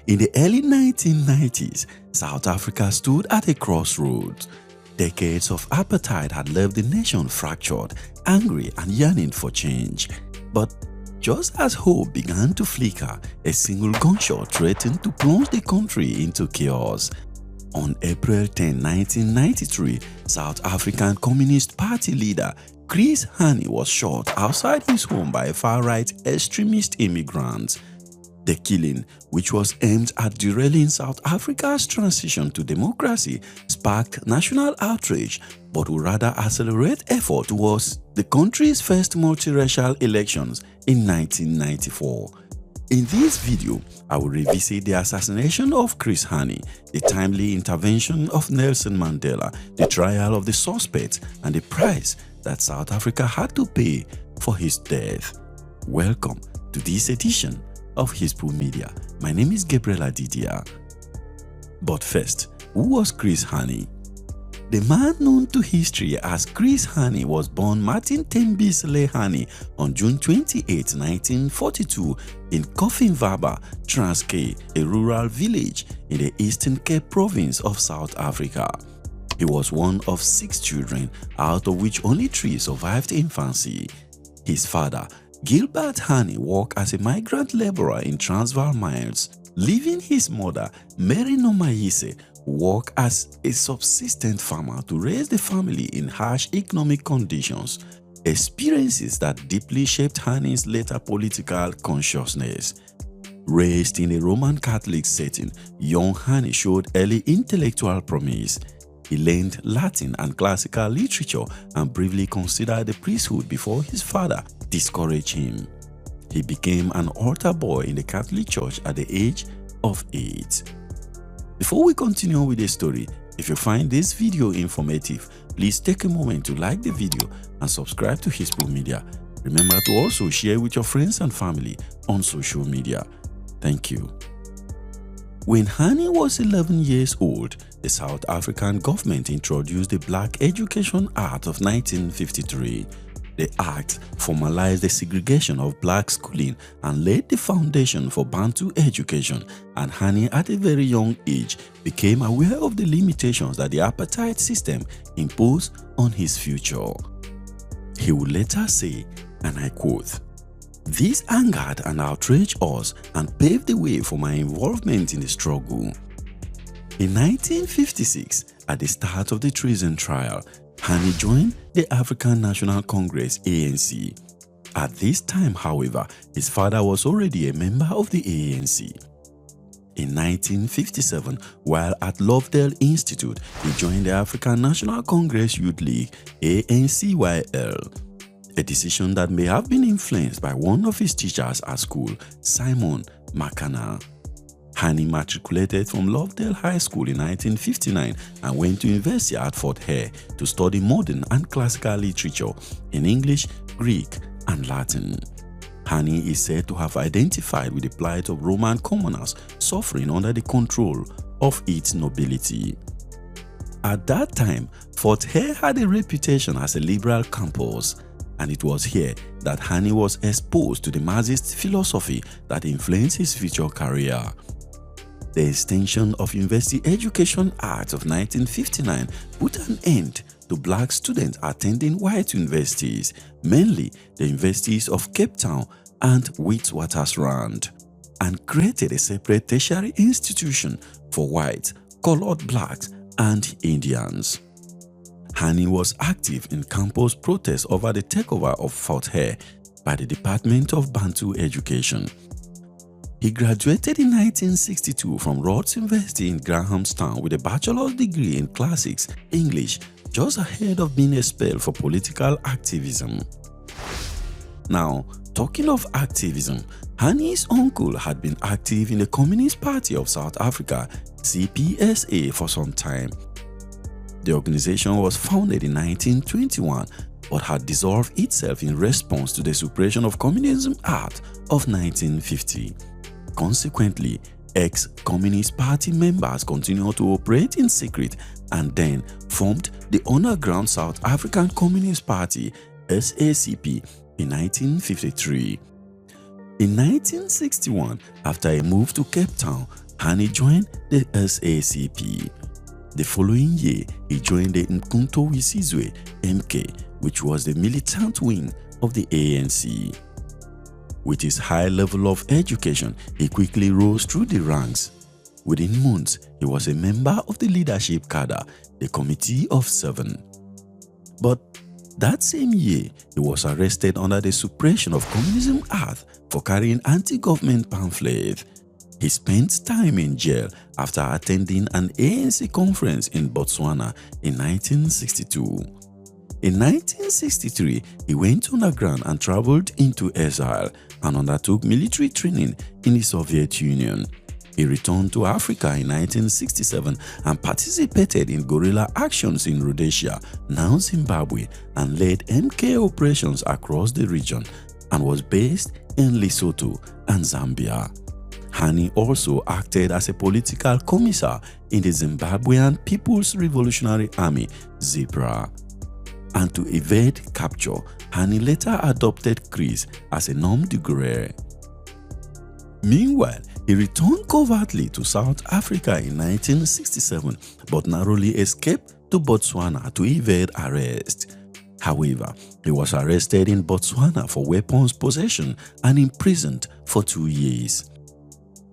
In the early 1990s, South Africa stood at a crossroads. Decades of apartheid had left the nation fractured, angry and yearning for change. But just as hope began to flicker, a single gunshot threatened to plunge the country into chaos. On April 10, 1993, South African Communist Party leader Hani was shot outside his home by far-right extremist immigrants. The killing, which was aimed at derailing South Africa's transition to democracy, sparked national outrage but would rather accelerate effort towards the country's first multiracial elections in 1994. In this video, I will revisit the assassination of Hani, the timely intervention of Nelson Mandela, the trial of the suspects, and the price that South Africa had to pay for his death. Welcome to this edition of Hispu Media. My name is Gabriel Adidia. But first, who was Hani? The man known to history as Hani was born Martin Tembisile Hani on June 28, 1942 in Koffingwaba, Transkei, a rural village in the Eastern Cape province of South Africa. He was one of 6 children, out of which only 3 survived infancy. His father, Gilbert Hani, worked as a migrant laborer in Transvaal mines, leaving his mother, Mary Nomayise, who worked as a subsistent farmer to raise the family in harsh economic conditions, experiences that deeply shaped Hani's later political consciousness. Raised in a Roman Catholic setting, young Hani showed early intellectual promise. He learned Latin and classical literature and briefly considered the priesthood before his father discouraged him. He became an altar boy in the Catholic Church at the age of 8. Before we continue with the story, if you find this video informative, please take a moment to like the video and subscribe to Hispu Media. Remember to also share with your friends and family on social media. Thank you. When Hani was 11 years old, the South African government introduced the Black Education Act of 1953. The act formalized the segregation of black schooling and laid the foundation for Bantu education, and Hani at a very young age became aware of the limitations that the apartheid system imposed on his future. He would later say, and I quote, "This angered and outraged us and paved the way for my involvement in the struggle." In 1956, at the start of the treason trial, Hani joined the African National Congress (ANC). At this time, however, his father was already a member of the ANC. In 1957, while at Lovedale Institute, he joined the African National Congress Youth League (ANCYL), a decision that may have been influenced by one of his teachers at school, Simon Makana. Hani matriculated from Lovedale High School in 1959 and went to university at Fort Hare to study modern and classical literature in English, Greek, and Latin. Hani is said to have identified with the plight of Roman commoners suffering under the control of its nobility. At that time, Fort Hare had a reputation as a liberal campus, and it was here that Hani was exposed to the Marxist philosophy that influenced his future career. The Extension of University Education Act of 1959 put an end to black students attending white universities, mainly the universities of Cape Town and Witwatersrand, and created a separate tertiary institution for whites, colored blacks, and Indians. Hani was active in campus protests over the takeover of Fort Hare by the Department of Bantu Education. He graduated in 1962 from Rhodes University in Grahamstown with a bachelor's degree in classics English, just ahead of being expelled for political activism. Now, talking of activism, Hani's uncle had been active in the Communist Party of South Africa, CPSA, for some time. The organization was founded in 1921 but had dissolved itself in response to the Suppression of Communism Act of 1950. Consequently, ex-Communist Party members continued to operate in secret and then formed the underground South African Communist Party (SACP) in 1953. In 1961, after a move to Cape Town, Hani joined the SACP. The following year, he joined the Mkhonto weSizwe MK, which was the militant wing of the ANC. With his high level of education, he quickly rose through the ranks. Within months, he was a member of the leadership cadre, the Committee of Seven. But that same year, he was arrested under the Suppression of Communism Act for carrying anti-government pamphlets. He spent time in jail after attending an ANC conference in Botswana in 1962. In 1963, he went underground and traveled into exile and undertook military training in the Soviet Union. He returned to Africa in 1967 and participated in guerrilla actions in Rhodesia, now Zimbabwe, and led MK operations across the region and was based in Lesotho and Zambia. Hani also acted as a political commissar in the Zimbabwean People's Revolutionary Army (ZIPRA). And to evade capture, Hani later adopted Chris as a nom de guerre. Meanwhile, he returned covertly to South Africa in 1967 but narrowly escaped to Botswana to evade arrest. However, he was arrested in Botswana for weapons possession and imprisoned for 2 years.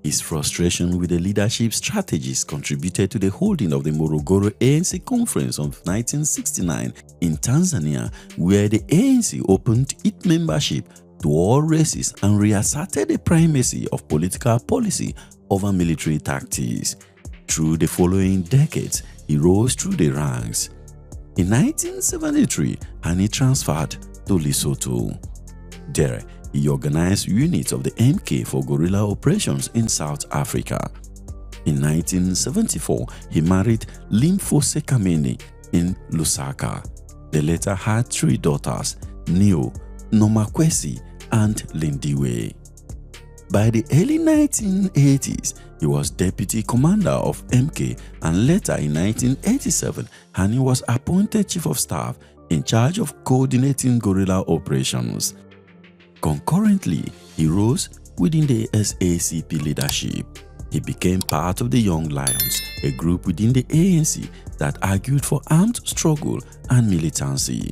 His frustration with the leadership strategies contributed to the holding of the Morogoro ANC Conference of 1969 in Tanzania, where the ANC opened its membership to all races and reasserted the primacy of political policy over military tactics. Through the following decades, he rose through the ranks. In 1973, Hani transferred to Lesotho. There, he organized units of the MK for guerrilla operations in South Africa. In 1974, he married Limfo Sekameni in Lusaka. They later had 3 daughters, Neo, Nomakwesi, and Lindiwe. By the early 1980s, he was deputy commander of MK, and later in 1987, Hani was appointed chief of staff in charge of coordinating guerrilla operations. Concurrently, he rose within the SACP leadership. He became part of the Young Lions, a group within the ANC that argued for armed struggle and militancy.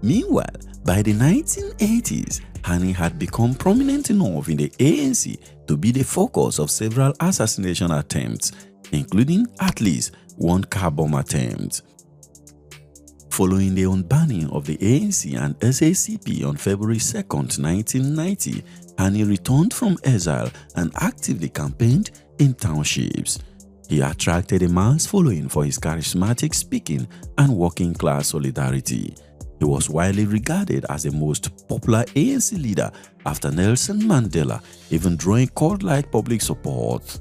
Meanwhile, by the 1980s, Hani had become prominent enough in the ANC to be the focus of several assassination attempts, including at least 1 car bomb attempt. Following the unbanning of the ANC and SACP on February 2, 1990, Hani returned from exile and actively campaigned in townships. He attracted a mass following for his charismatic speaking and working-class solidarity. He was widely regarded as the most popular ANC leader after Nelson Mandela, even drawing cult-like public support.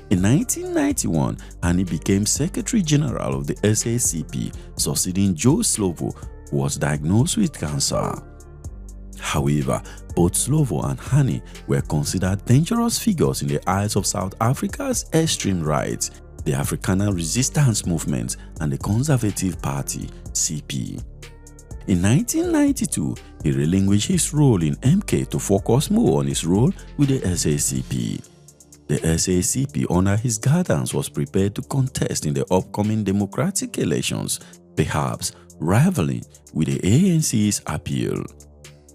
In 1991, Hani became Secretary General of the SACP, succeeding Joe Slovo, who was diagnosed with cancer. However, both Slovo and Hani were considered dangerous figures in the eyes of South Africa's extreme right, the Afrikaner Resistance Movement, and the Conservative Party (CP). In 1992, he relinquished his role in MK to focus more on his role with the SACP. The SACP, under his guidance, was prepared to contest in the upcoming democratic elections, perhaps rivaling with the ANC's appeal.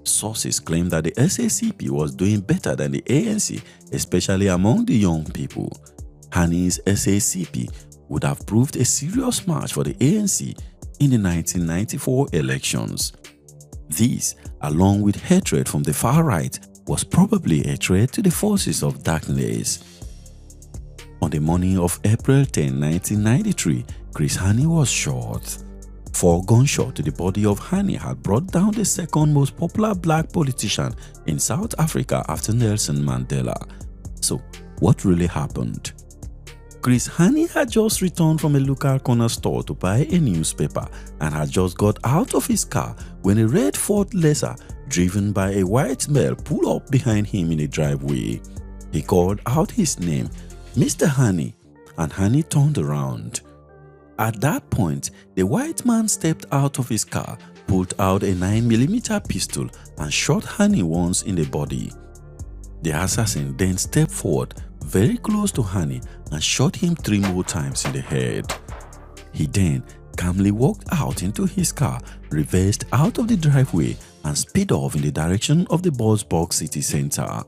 Sources claim that the SACP was doing better than the ANC, especially among the young people. Hani's SACP would have proved a serious match for the ANC in the 1994 elections. This, along with hatred from the far right, was probably a threat to the forces of darkness. On the morning of April 10, 1993, Hani was shot. 4 gunshots to the body of Hani had brought down the second most popular black politician in South Africa after Nelson Mandela. So, what really happened? Hani had just returned from a local corner store to buy a newspaper and had just got out of his car when a red Ford Laser driven by a white male pulled up behind him in a driveway. He called out his name, "Mr. Hani," and Hani turned around. At that point, the white man stepped out of his car, pulled out a 9mm pistol and shot Hani once in the body. The assassin then stepped forward very close to Hani and shot him 3 more times in the head. He then calmly walked out into his car, reversed out of the driveway and sped off in the direction of the Bosburg city center.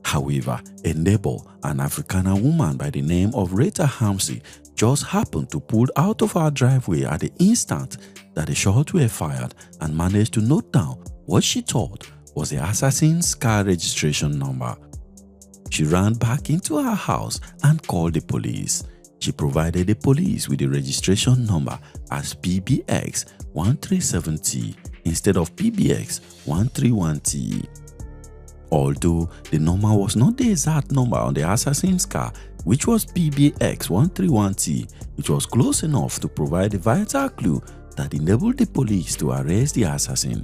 However, a neighbor, an Afrikaner woman by the name of Rita Hamsi, just happened to pull out of her driveway at the instant that the shots were fired and managed to note down what she thought was the assassin's car registration number. She ran back into her house and called the police. She provided the police with the registration number as PBX137T instead of PBX131T. Although the number was not the exact number on the assassin's car, which was PBX131T, it was close enough to provide a vital clue that enabled the police to arrest the assassin.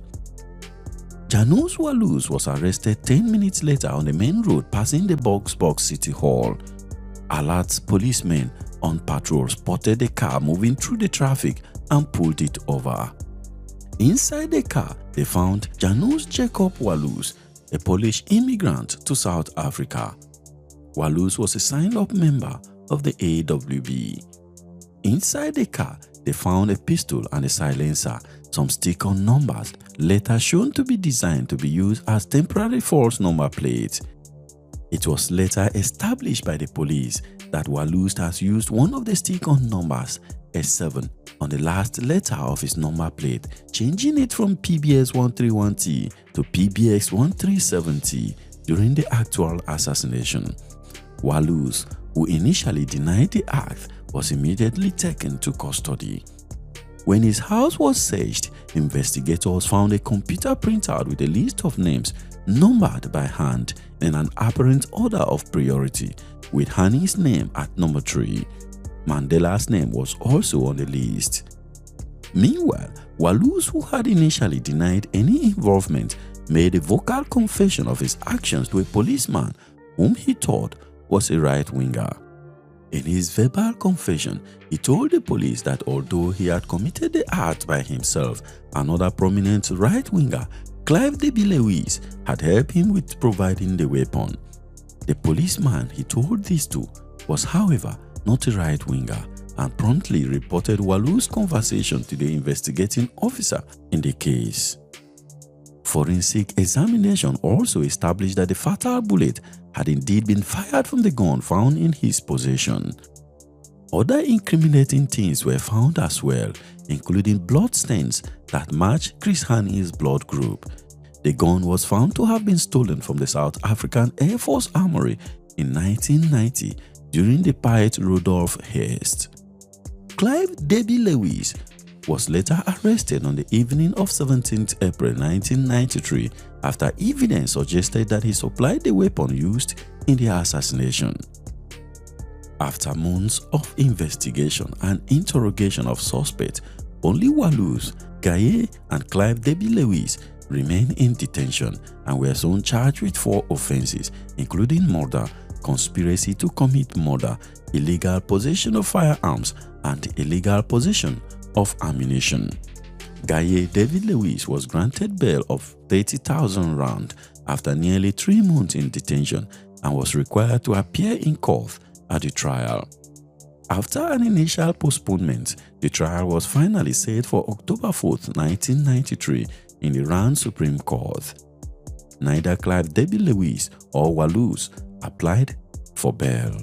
Janus Walus was arrested 10 minutes later on the main road passing the Bosburg City Hall. Alert policemen on patrol spotted the car moving through the traffic and pulled it over. Inside the car, they found Janus Jacob Walus, a Polish immigrant to South Africa. Walus was a signed-up member of the AWB. Inside the car, they found a pistol and a silencer, some stick-on numbers, later shown to be designed to be used as temporary false number plates. It was later established by the police that Walus has used one of the stick-on numbers, S7, on the last letter of his number plate, changing it from PBX131T to PBX137T during the actual assassination. Walus, who initially denied the act, was immediately taken to custody. When his house was searched, investigators found a computer printout with a list of names numbered by hand in an apparent order of priority, with Hani's name at number 3. Mandela's name was also on the list. Meanwhile, Walus, who had initially denied any involvement, made a vocal confession of his actions to a policeman whom he thought was a right-winger. In his verbal confession, he told the police that although he had committed the act by himself, another prominent right-winger, Clive Debbie Lewis, had helped him with providing the weapon. The policeman he told this to was, however, not a right-winger, and promptly reported Walus' conversation to the investigating officer in the case. Forensic examination also established that the fatal bullet had indeed been fired from the gun found in his possession. Other incriminating things were found as well, including bloodstains that matched chrishani's blood group. The gun was found to have been stolen from the South African Air Force Armory in 1990 during the Piet Rudolph heist. Clive Debbie Lewis was later arrested on the evening of 17th April 1993 after evidence suggested that he supplied the weapon used in the assassination. After months of investigation and interrogation of suspects, only Walus, Gaye and Clive Debbie Lewis remained in detention and were soon charged with 4 offenses, including murder, conspiracy to commit murder, illegal possession of firearms, and illegal possession of ammunition. Gaye David Lewis was granted bail of 30,000 rand after nearly 3 months in detention and was required to appear in court at the trial. After an initial postponement, the trial was finally set for October 4, 1993 in the Rand Supreme Court. Neither Clive Debbie Lewis or Walus applied for bail.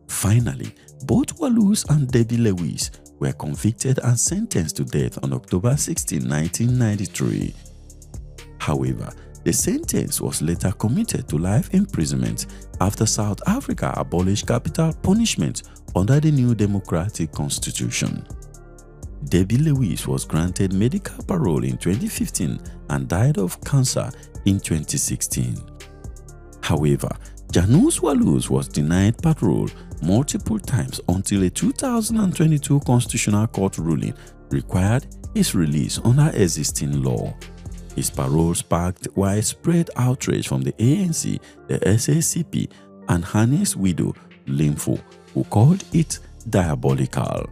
Finally, both Walus and Debbie Lewis were convicted and sentenced to death on October 16, 1993. However, the sentence was later commuted to life imprisonment after South Africa abolished capital punishment under the new democratic constitution. Debbie Lewis was granted medical parole in 2015 and died of cancer in 2016. However, Janus Walus was denied parole multiple times until a 2022 Constitutional Court ruling required his release under existing law. His parole sparked widespread outrage from the ANC, the SACP, and Hani's widow, Limfo, who called it diabolical.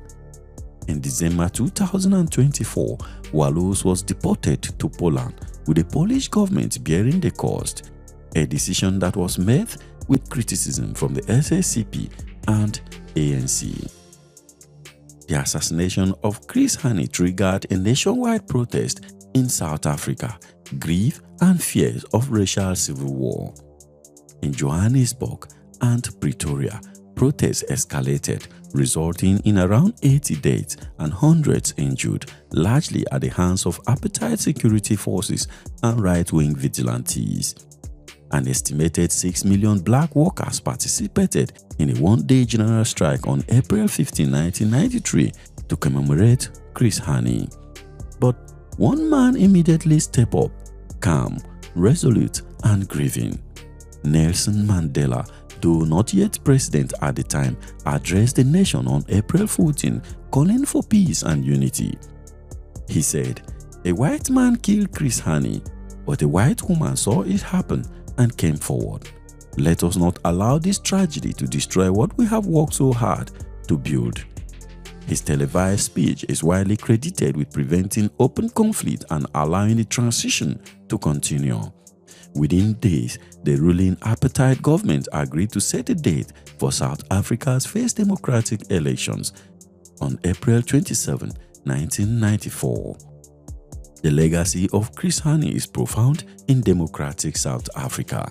In December 2024, Wallace was deported to Poland, with the Polish government bearing the cost, a decision that was met with criticism from the SACP and ANC. The assassination of Hani triggered a nationwide protest in South Africa, grief and fears of racial civil war. In Johannesburg and Pretoria, protests escalated, resulting in around 80 deaths and hundreds injured, largely at the hands of apartheid security forces and right-wing vigilantes. An estimated 6 million black workers participated in a one-day general strike on April 15, 1993 to commemorate Hani. But one man immediately stepped up, calm, resolute, and grieving. Nelson Mandela, though not yet president at the time, addressed the nation on April 14, calling for peace and unity. He said, "A white man killed Hani, but a white woman saw it happen and came forward. Let us not allow this tragedy to destroy what we have worked so hard to build." His televised speech is widely credited with preventing open conflict and allowing the transition to continue. Within days, the ruling apartheid government agreed to set a date for South Africa's first democratic elections on April 27, 1994. The legacy of Hani is profound in democratic South Africa.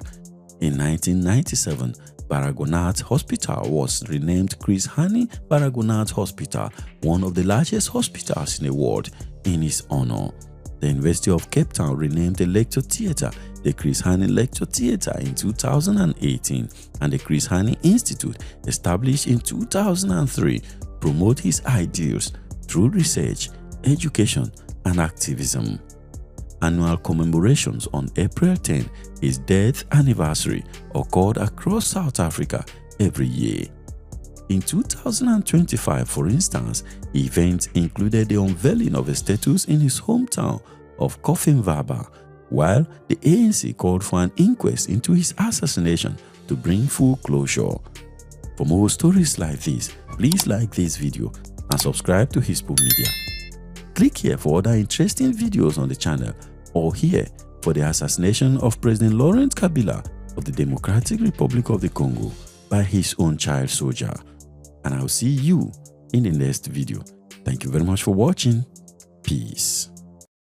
In 1997, Baragwanath Hospital was renamed Hani Baragwanath Hospital, one of the largest hospitals in the world, in his honor. The University of Cape Town renamed the lecture theatre the Hani Lecture Theatre in 2018, and the Hani Institute, established in 2003, promote his ideals through research, education, and activism. Annual commemorations on April 10, his death anniversary, occurred across South Africa every year. In 2025, for instance, events included the unveiling of a statue in his hometown of Koffenwabba, while the ANC called for an inquest into his assassination to bring full closure. For more stories like this, please like this video and subscribe to Hispo Media. Click here for other interesting videos on the channel, or here for the assassination of President Laurent Kabila of the Democratic Republic of the Congo by his own child soldier. And I'll see you in the next video. Thank you very much for watching. Peace.